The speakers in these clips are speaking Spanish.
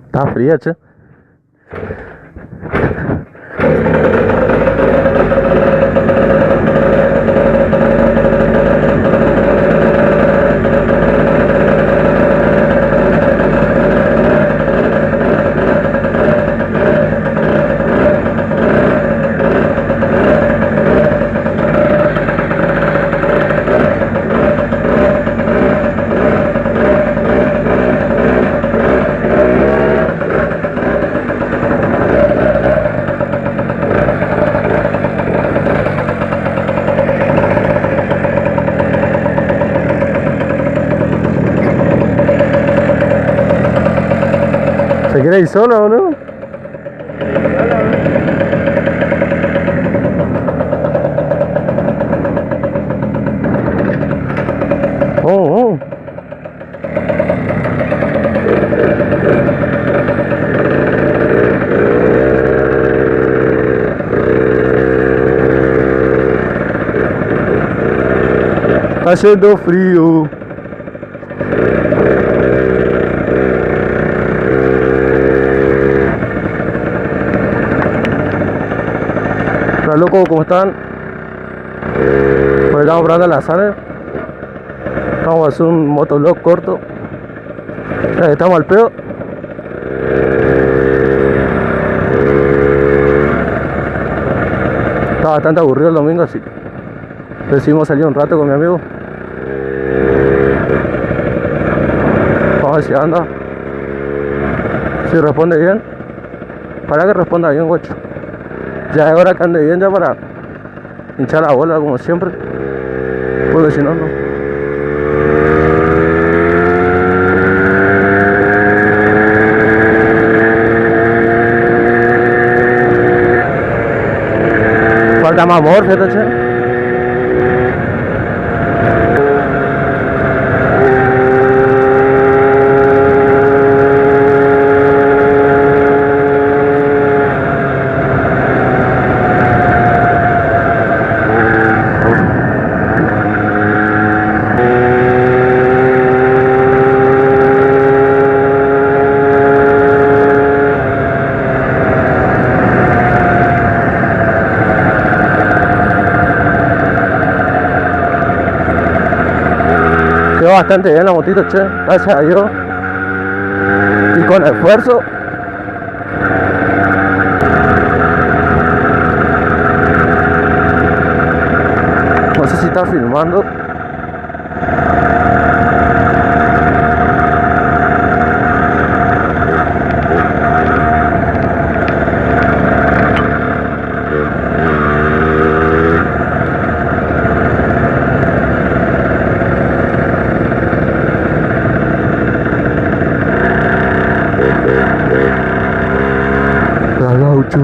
Está fría, che. ¿Se quiere ir solo, boludo? Oh. Está haciendo frío. Hola, loco, ¿cómo están? Pues estamos probando la Saner. Vamos a hacer un motovlog corto. Estamos al pedo. Estaba bastante aburrido el domingo, así que decidimos salir un rato con mi amigo. Vamos a ver si anda, si responde bien. Para que responda bien, guacho. Ya es hora que ande bien ya para hinchar la bola como siempre, porque si no, no. Falta más amor, fíjate, che. Quedó bastante bien la motito, che, gracias a Dios. Y con esfuerzo. No sé si está filmando. Gaucho.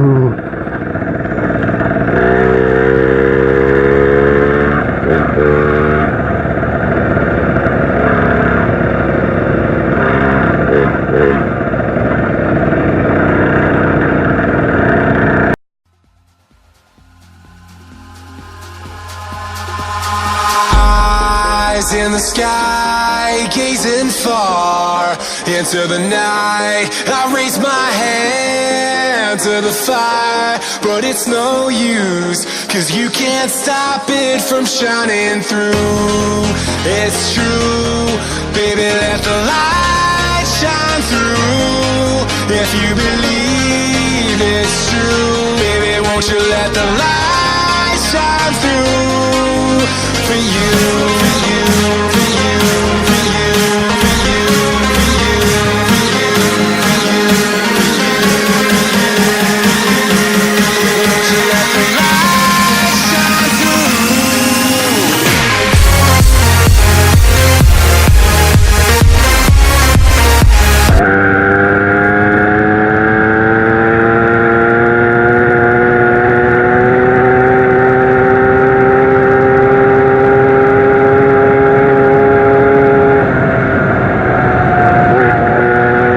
Eyes in the sky, gazing far into the night. I raise my hand to the fire, but it's no use, 'cause you can't stop it from shining through. It's true, baby, let the light shine through. If you believe it's true, baby, won't you let the light shine through for you.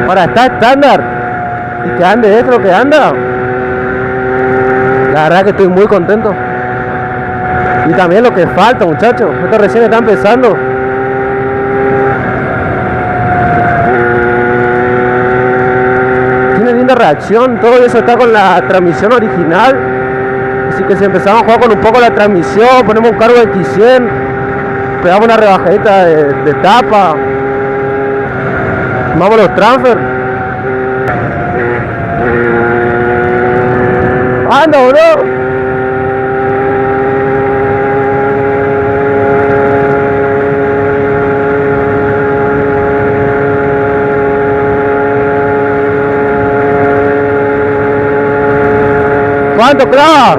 Ahora está estándar. Y que ande esto, que anda. La verdad que estoy muy contento. Y también lo que falta, muchachos. Esto recién está empezando. Tiene linda reacción. Todo eso está con la transmisión original. Así que si empezamos a jugar con un poco la transmisión, ponemos un cargo de X100, pegamos una rebajadita de tapa, vamos los transfer. ¡Anda, bro! ¿Cuánto, clava?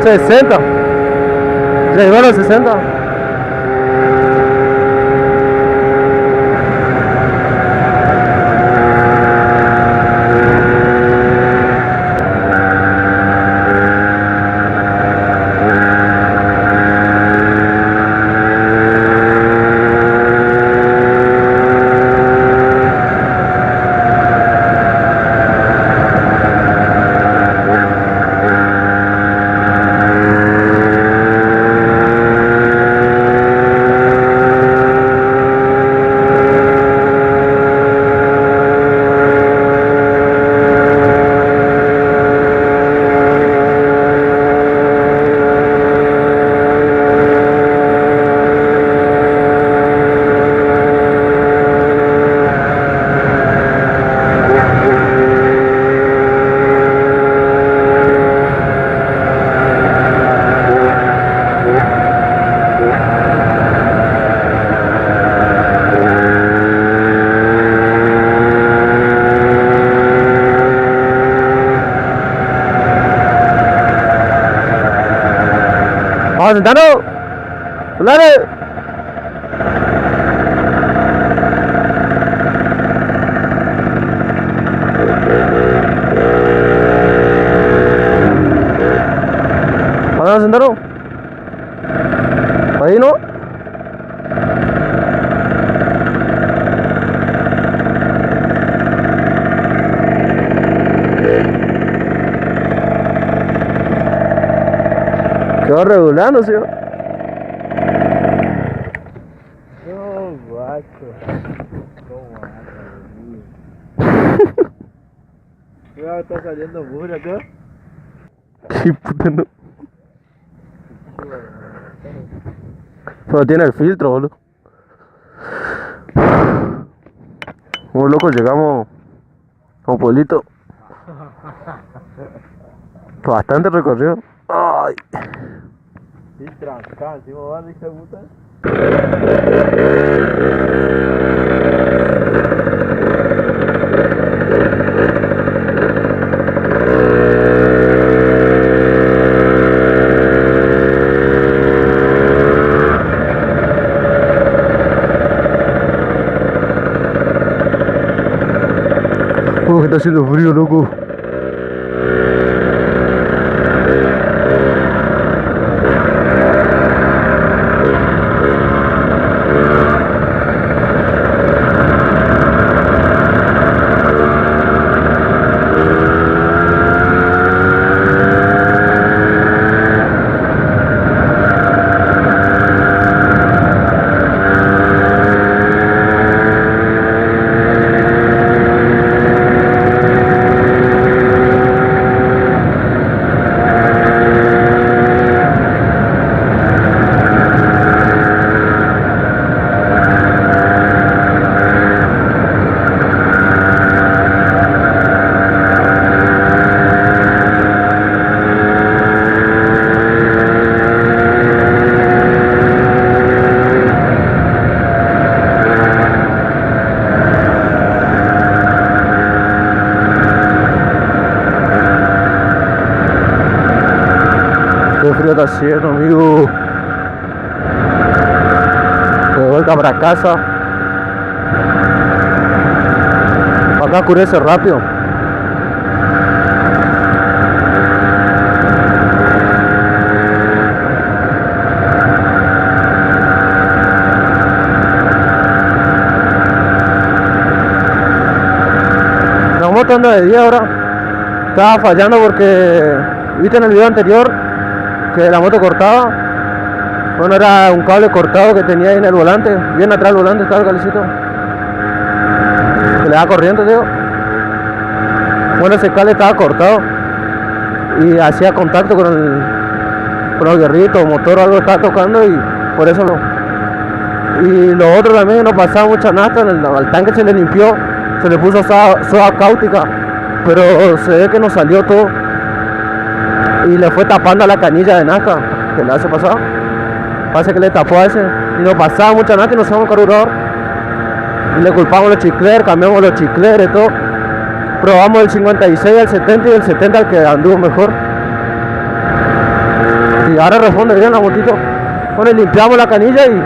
60. ¿Ya llegó a los 60? Vamos, sentarnos. ¡Dale! Vamos a sentarnos. Ahí, ¿no? Que va regulando, ¿sí? No, guacho. ¿Cómo anda, Cuidado, está saliendo muro acá. Sí, puta, no. Pero tiene el filtro, boludo. Como loco llegamos a un pueblito. Bastante recorrido. Ay. Sí, tranca, encima va, hija de puta. Que está haciendo frío, loco. Qué frío está haciendo, amigo. De vuelta para casa. Acá oscurece rápido. Nos vamos estando de día ahora. estaba fallando porque, viste en el video anterior, que la moto cortaba. Bueno, era un cable cortado que tenía ahí en el volante, bien atrás del volante estaba el cablecito. Que le da corriente, tío. Bueno, ese cable estaba cortado y hacía contacto con los guerritos, motor o algo estaba tocando y por eso no. Y lo otro también, no pasaba mucha nafta, al tanque se le limpió, se le puso soda cáustica, pero se ve que nos salió todo y le fue tapando a la canilla de nafta que le hace pasar. Parece que le tapó a ese y nos pasaba mucha nafta y nos usamos el carburador y le culpamos los chicleres, cambiamos los chicleres, todo. Probamos el 56 al 70 y el 70 al que anduvo mejor. Y ahora responde bien la motito. Bueno, limpiamos la canilla y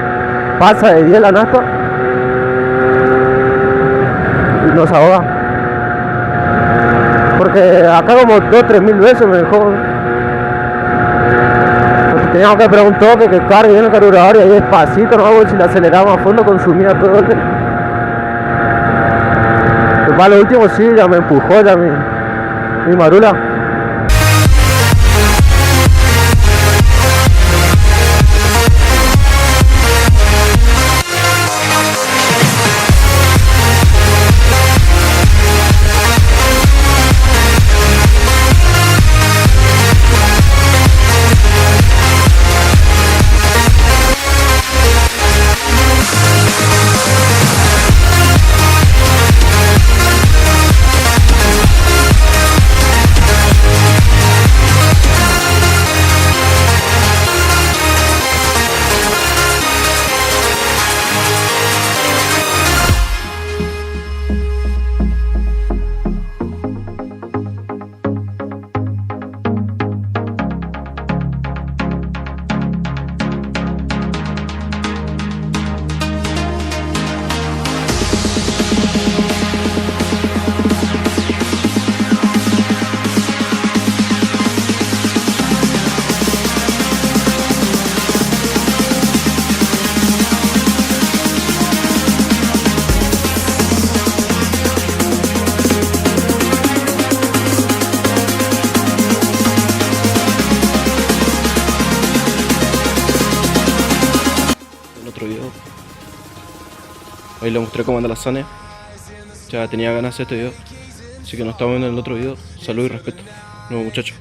pasa de 10 la nafta y nos ahoga. Porque acá como 2-3 mil veces me dejó. Porque teníamos que esperar un toque que cargue bien el carburador y ahí despacito, no, si le aceleramos a fondo consumía todo el... Para lo último sí, ya me empujó ya mi marula. Ahí le mostré cómo anda la Sane. Ya tenía ganas de hacer este video. Así que nos estamos viendo en el otro video. Salud y respeto. Nuevo muchachos.